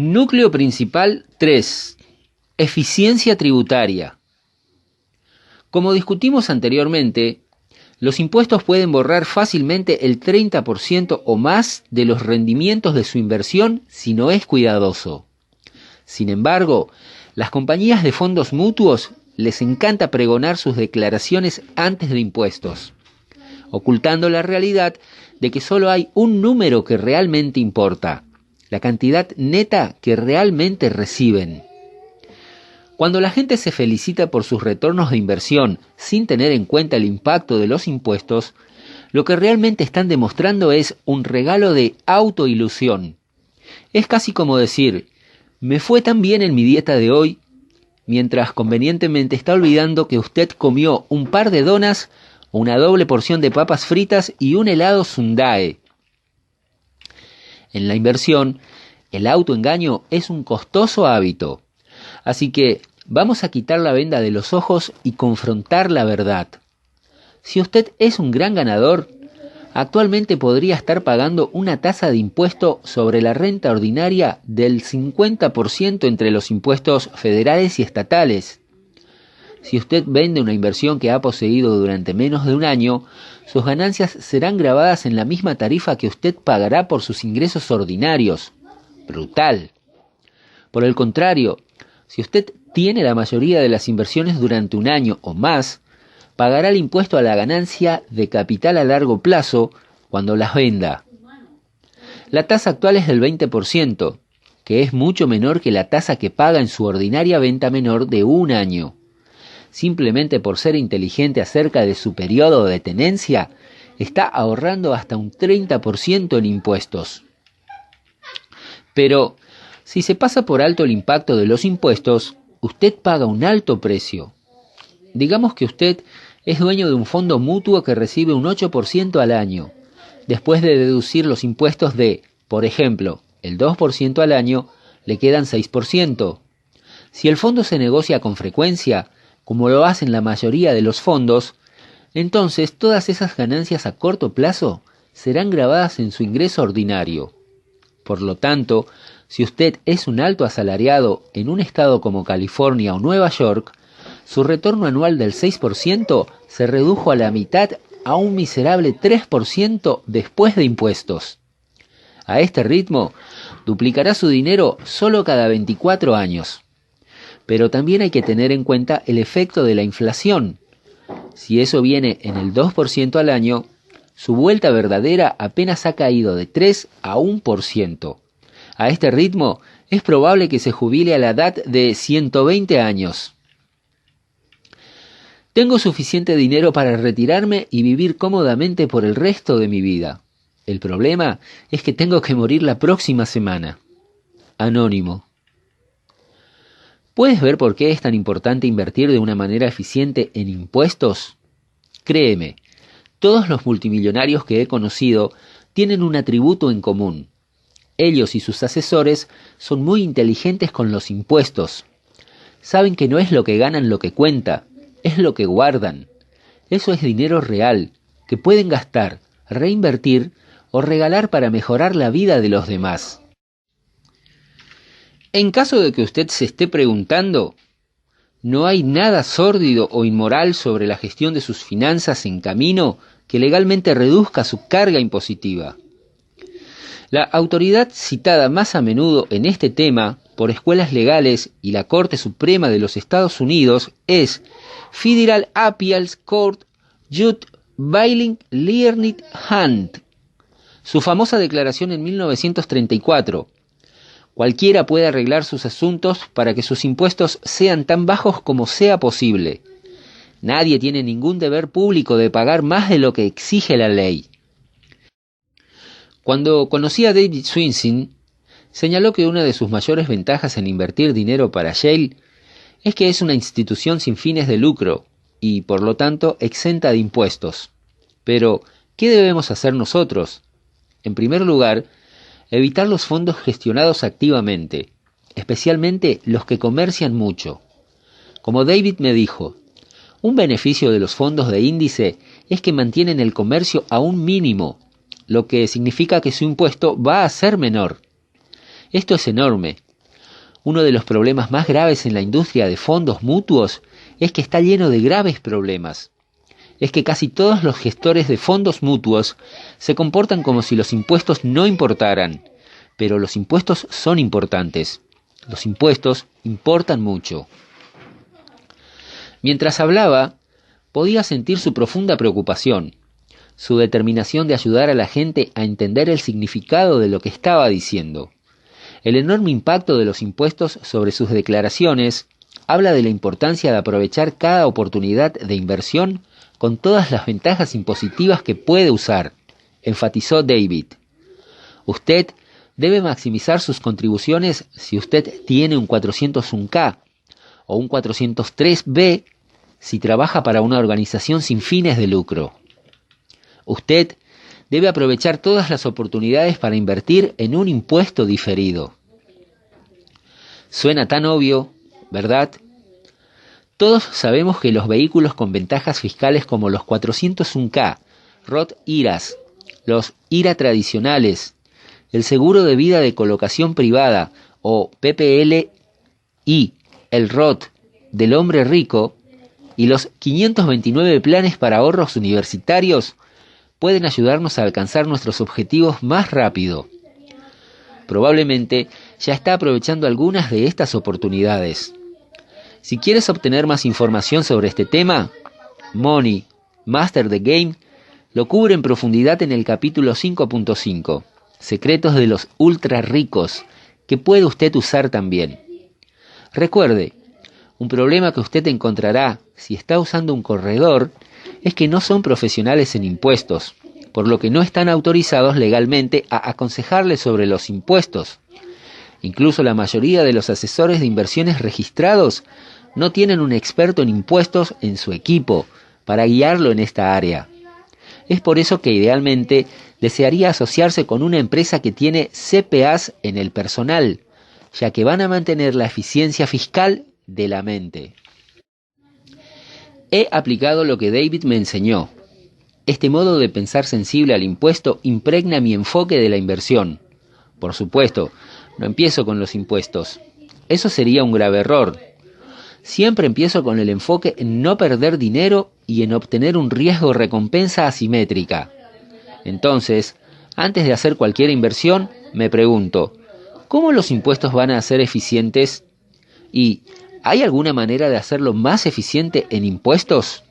Núcleo principal 3. Eficiencia tributaria. Como discutimos anteriormente, los impuestos pueden borrar fácilmente el 30% o más de los rendimientos de su inversión si no es cuidadoso. Sin embargo, las compañías de fondos mutuos les encanta pregonar sus declaraciones antes de impuestos, ocultando la realidad de que solo hay un número que realmente importa, la cantidad neta que realmente reciben. Cuando la gente se felicita por sus retornos de inversión sin tener en cuenta el impacto de los impuestos, lo que realmente están demostrando es un regalo de autoilusión. Es casi como decir, me fue tan bien en mi dieta de hoy, mientras convenientemente está olvidando que usted comió un par de donas, una doble porción de papas fritas y un helado Sundae. En la inversión, el autoengaño es un costoso hábito. Así que vamos a quitar la venda de los ojos y confrontar la verdad. Si usted es un gran ganador, actualmente podría estar pagando una tasa de impuesto sobre la renta ordinaria del 50% entre los impuestos federales y estatales. Si usted vende una inversión que ha poseído durante menos de un año, sus ganancias serán grabadas en la misma tarifa que usted pagará por sus ingresos ordinarios. Brutal. Por el contrario, si usted tiene la mayoría de las inversiones durante un año o más, pagará el impuesto a la ganancia de capital a largo plazo cuando las venda. La tasa actual es del 20%, que es mucho menor que la tasa que paga en su ordinaria venta menor de un año. Simplemente por ser inteligente acerca de su periodo de tenencia, está ahorrando hasta un 30% en impuestos. Pero, si se pasa por alto el impacto de los impuestos, usted paga un alto precio. Digamos que usted es dueño de un fondo mutuo que recibe un 8% al año, después de deducir los impuestos de, por ejemplo, el 2% al año, le quedan 6%. Si el fondo se negocia con frecuencia, como lo hacen la mayoría de los fondos, entonces todas esas ganancias a corto plazo serán grabadas en su ingreso ordinario. Por lo tanto, si usted es un alto asalariado en un estado como California o Nueva York, su retorno anual del 6% se redujo a la mitad a un miserable 3% después de impuestos. A este ritmo, duplicará su dinero solo cada 24 años. Pero también hay que tener en cuenta el efecto de la inflación. Si eso viene en el 2% al año, su vuelta verdadera apenas ha caído de 3 a 1%. A este ritmo, es probable que se jubile a la edad de 120 años. Tengo suficiente dinero para retirarme y vivir cómodamente por el resto de mi vida. El problema es que tengo que morir la próxima semana. Anónimo. ¿Puedes ver por qué es tan importante invertir de una manera eficiente en impuestos? Créeme, todos los multimillonarios que he conocido tienen un atributo en común. Ellos y sus asesores son muy inteligentes con los impuestos. Saben que no es lo que ganan lo que cuenta, es lo que guardan. Eso es dinero real, que pueden gastar, reinvertir o regalar para mejorar la vida de los demás. En caso de que usted se esté preguntando, no hay nada sórdido o inmoral sobre la gestión de sus finanzas en camino que legalmente reduzca su carga impositiva. La autoridad citada más a menudo en este tema por escuelas legales y la Corte Suprema de los Estados Unidos es Federal Appeals Court Judge Bill Learned Hand. Su famosa declaración en 1934. Cualquiera puede arreglar sus asuntos para que sus impuestos sean tan bajos como sea posible. Nadie tiene ningún deber público de pagar más de lo que exige la ley. Cuando conocí a David Swensen, señaló que una de sus mayores ventajas en invertir dinero para Yale es que es una institución sin fines de lucro y, por lo tanto, exenta de impuestos. Pero, ¿qué debemos hacer nosotros? En primer lugar, evitar los fondos gestionados activamente, especialmente los que comercian mucho. Como David me dijo, un beneficio de los fondos de índice es que mantienen el comercio a un mínimo, lo que significa que su impuesto va a ser menor. Esto es enorme, Uno de los problemas más graves en la industria de fondos mutuos es que está lleno de graves problemas. Es que casi todos los gestores de fondos mutuos se comportan como si los impuestos no importaran, pero los impuestos son importantes. Los impuestos importan mucho. Mientras hablaba, podía sentir su profunda preocupación, su determinación de ayudar a la gente a entender el significado de lo que estaba diciendo. El enorme impacto de los impuestos sobre sus declaraciones habla de la importancia de aprovechar cada oportunidad de inversión con todas las ventajas impositivas que puede usar, enfatizó David. Usted debe maximizar sus contribuciones si usted tiene un 401k o un 403b si trabaja para una organización sin fines de lucro. Usted debe aprovechar todas las oportunidades para invertir en un impuesto diferido. Suena tan obvio, ¿verdad? Todos sabemos que los vehículos con ventajas fiscales como los 401k, Roth IRAs, los IRA tradicionales, el seguro de vida de colocación privada o PPL y el Roth del hombre rico y los 529 planes para ahorros universitarios pueden ayudarnos a alcanzar nuestros objetivos más rápido. Probablemente ya está aprovechando algunas de estas oportunidades. Si quieres obtener más información sobre este tema, Money, Master the Game, lo cubre en profundidad en el capítulo 5.5, Secretos de los ultra ricos, que puede usted usar también. Recuerde, un problema que usted encontrará si está usando un corredor es que no son profesionales en impuestos, por lo que no están autorizados legalmente a aconsejarle sobre los impuestos. Incluso la mayoría de los asesores de inversiones registrados no tienen un experto en impuestos en su equipo para guiarlo en esta área. Es por eso que idealmente desearía asociarse con una empresa que tiene CPAs en el personal, ya que van a mantener la eficiencia fiscal de la mente. He aplicado lo que David me enseñó. Este modo de pensar sensible al impuesto impregna mi enfoque de la inversión. Por supuesto, no empiezo con los impuestos. Eso sería un grave error. Siempre empiezo con el enfoque en no perder dinero y en obtener un riesgo-recompensa asimétrica. Entonces, antes de hacer cualquier inversión, me pregunto, ¿cómo los impuestos van a ser eficientes? ¿Y hay alguna manera de hacerlo más eficiente en impuestos?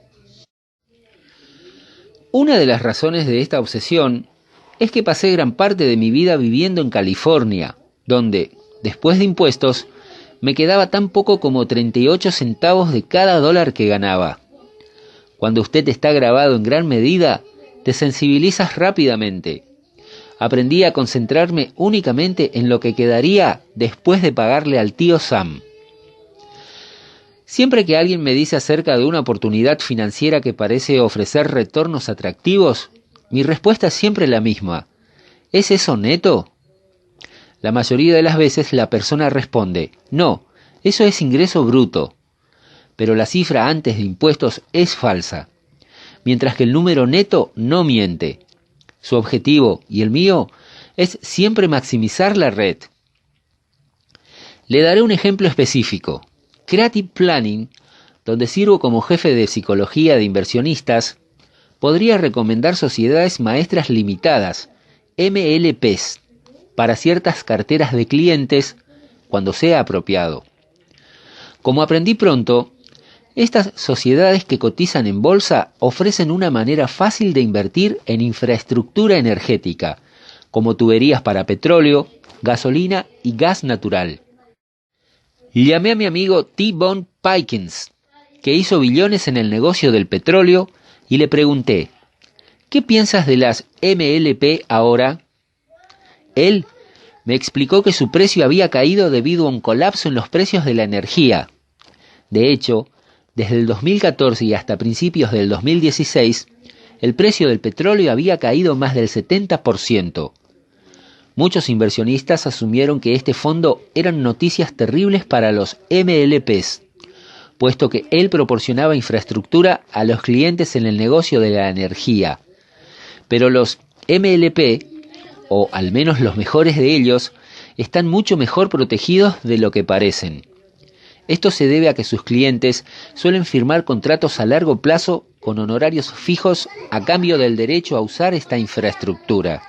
Una de las razones de esta obsesión es que pasé gran parte de mi vida viviendo en California, donde, después de impuestos, me quedaba tan poco como 38 centavos de cada dólar que ganaba. Cuando usted está grabado en gran medida, te sensibilizas rápidamente. Aprendí a concentrarme únicamente en lo que quedaría después de pagarle al tío Sam. Siempre que alguien me dice acerca de una oportunidad financiera que parece ofrecer retornos atractivos, mi respuesta es siempre la misma. ¿Es eso neto? La mayoría de las veces la persona responde, no, eso es ingreso bruto. Pero la cifra antes de impuestos es falsa, mientras que el número neto no miente. Su objetivo, y el mío, es siempre maximizar la red. Le daré un ejemplo específico. Creative Planning, donde sirvo como jefe de psicología de inversionistas, podría recomendar sociedades maestras limitadas, MLPs, para ciertas carteras de clientes cuando sea apropiado. Como aprendí pronto, estas sociedades que cotizan en bolsa ofrecen una manera fácil de invertir en infraestructura energética, como tuberías para petróleo, gasolina y gas natural. Llamé a mi amigo T-Bone Pickens, que hizo billones en el negocio del petróleo, y le pregunté, ¿qué piensas de las MLP ahora? Él me explicó que su precio había caído debido a un colapso en los precios de la energía. De hecho, desde el 2014 y hasta principios del 2016, el precio del petróleo había caído más del 70%. Muchos inversionistas asumieron que este fondo eran noticias terribles para los MLPs, puesto que él proporcionaba infraestructura a los clientes en el negocio de la energía. Pero los MLP, o al menos los mejores de ellos, están mucho mejor protegidos de lo que parecen. Esto se debe a que sus clientes suelen firmar contratos a largo plazo con honorarios fijos a cambio del derecho a usar esta infraestructura.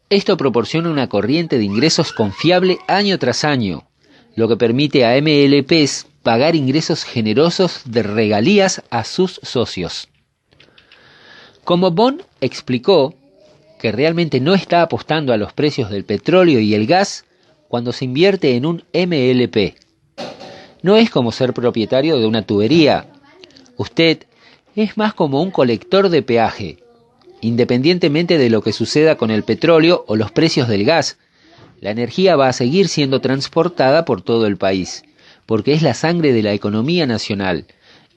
Esto proporciona una corriente de ingresos confiable año tras año, lo que permite a MLPs pagar ingresos generosos de regalías a sus socios. Como Bond explicó que realmente no está apostando a los precios del petróleo y el gas cuando se invierte en un MLP. No es como ser propietario de una tubería. Usted es más como un colector de peaje, independientemente de lo que suceda con el petróleo o los precios del gas. La energía va a seguir siendo transportada por todo el país, porque es la sangre de la economía nacional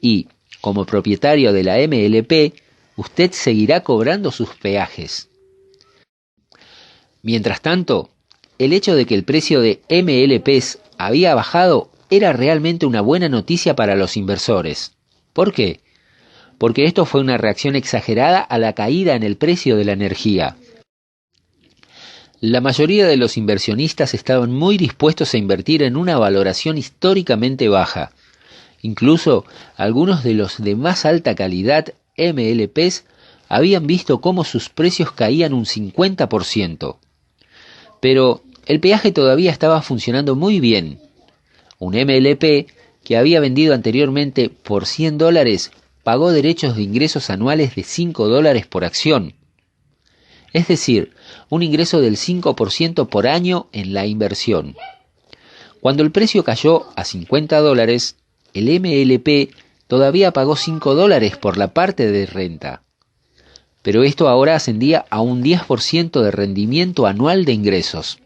y, como propietario de la MLP, usted seguirá cobrando sus peajes. Mientras tanto, el hecho de que el precio de MLPs había bajado era realmente una buena noticia para los inversores. ¿Por qué? Porque esto fue una reacción exagerada a la caída en el precio de la energía. La mayoría de los inversionistas estaban muy dispuestos a invertir en una valoración históricamente baja. Incluso algunos de los de más alta calidad MLPs habían visto cómo sus precios caían un 50%. Pero el peaje todavía estaba funcionando muy bien. Un MLP que había vendido anteriormente por $100 pagó derechos de ingresos anuales de $5 por acción. Es decir, un ingreso del 5% por año en la inversión. Cuando el precio cayó a $50, el MLP todavía pagó $5 por la parte de renta. Pero esto ahora ascendía a un 10% de rendimiento anual de ingresos.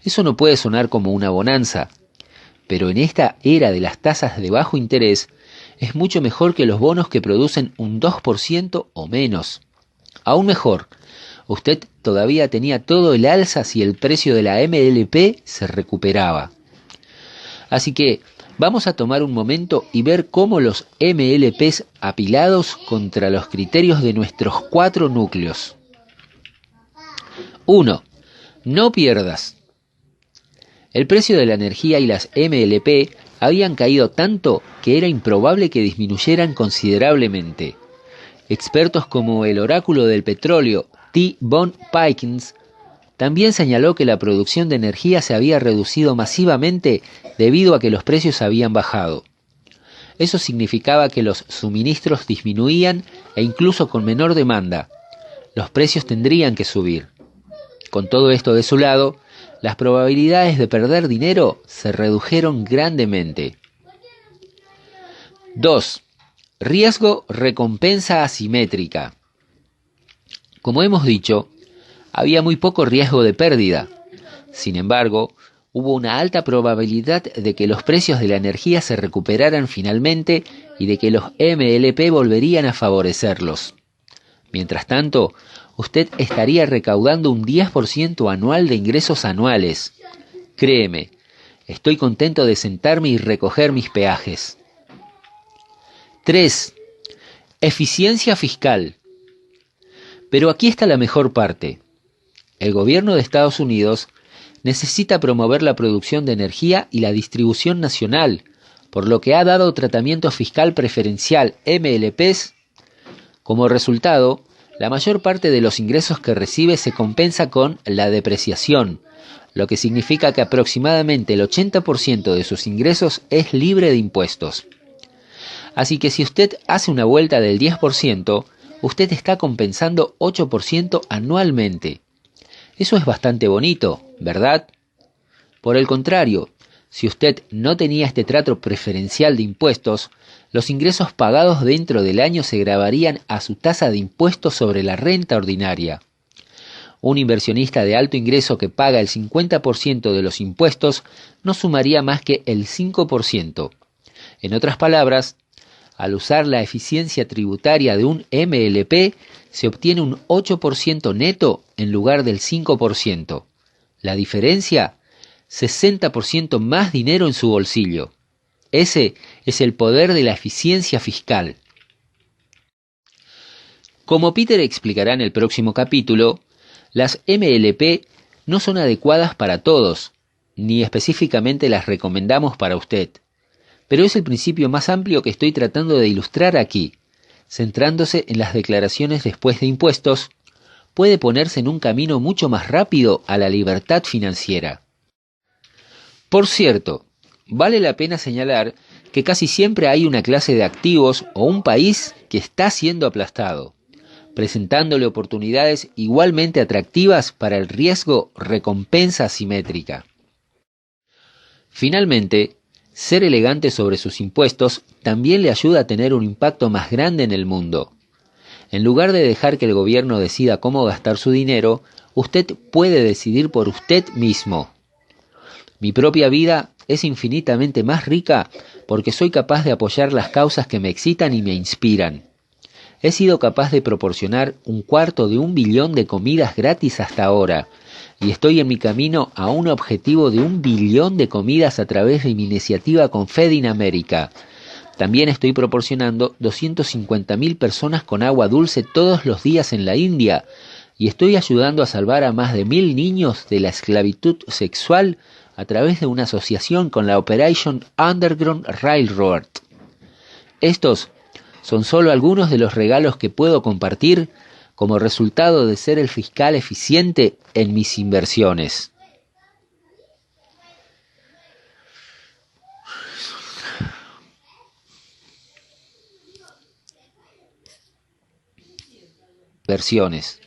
Eso no puede sonar como una bonanza, pero en esta era de las tasas de bajo interés, es mucho mejor que los bonos que producen un 2% o menos. Aún mejor, usted todavía tenía todo el alza si el precio de la MLP se recuperaba. Así que vamos a tomar un momento y ver cómo los MLPs apilados contra los criterios de nuestros 4 núcleos. 1. No pierdas. El precio de la energía y las MLP habían caído tanto que era improbable que disminuyeran considerablemente. Expertos como el oráculo del petróleo, T. Bond Pickens, también señaló que la producción de energía se había reducido masivamente debido a que los precios habían bajado. Eso significaba que los suministros disminuían e incluso con menor demanda, los precios tendrían que subir. Con todo esto de su lado, las probabilidades de perder dinero se redujeron grandemente. 2. Riesgo-recompensa asimétrica. Como hemos dicho, había muy poco riesgo de pérdida. Sin embargo, hubo una alta probabilidad de que los precios de la energía se recuperaran finalmente y de que los MLP volverían a favorecerlos. Mientras tanto, usted estaría recaudando un 10% anual de ingresos anuales. Créeme, estoy contento de sentarme y recoger mis peajes. 3. Eficiencia fiscal. Pero aquí está la mejor parte. El gobierno de Estados Unidos necesita promover la producción de energía y la distribución nacional, por lo que ha dado tratamiento fiscal preferencial MLPs. Como resultado, la mayor parte de los ingresos que recibe se compensa con la depreciación, lo que significa que aproximadamente el 80% de sus ingresos es libre de impuestos. Así que si usted hace una vuelta del 10%, usted está compensando 8% anualmente. Eso es bastante bonito, ¿verdad? Por el contrario, si usted no tenía este trato preferencial de impuestos, los ingresos pagados dentro del año se grabarían a su tasa de impuestos sobre la renta ordinaria. Un inversionista de alto ingreso que paga el 50% de los impuestos no sumaría más que el 5%. En otras palabras, al usar la eficiencia tributaria de un MLP, se obtiene un 8% neto en lugar del 5%. La diferencia, 60% más dinero en su bolsillo. Ese es el poder de la eficiencia fiscal. Como Peter explicará en el próximo capítulo, las MLP no son adecuadas para todos, ni específicamente las recomendamos para usted, pero es el principio más amplio que estoy tratando de ilustrar aquí. Centrándose en las declaraciones después de impuestos, puede ponerse en un camino mucho más rápido a la libertad financiera. Por cierto, vale la pena señalar que casi siempre hay una clase de activos o un país que está siendo aplastado, presentándole oportunidades igualmente atractivas para el riesgo-recompensa asimétrica. Finalmente, ser elegante sobre sus impuestos también le ayuda a tener un impacto más grande en el mundo. En lugar de dejar que el gobierno decida cómo gastar su dinero, usted puede decidir por usted mismo. Mi propia vida es infinitamente más rica porque soy capaz de apoyar las causas que me excitan y me inspiran. He sido capaz de proporcionar 1/4 billón de comidas gratis hasta ahora, y estoy en mi camino a un objetivo de 1 billón de comidas a través de mi iniciativa con Feeding America. También estoy proporcionando 250.000 personas con agua dulce todos los días en la India, y estoy ayudando a salvar a más de 1.000 niños de la esclavitud sexual a través de una asociación con la Operation Underground Railroad. Estos son solo algunos de los regalos que puedo compartir como resultado de ser el fiscal eficiente en mis inversiones. Versiones.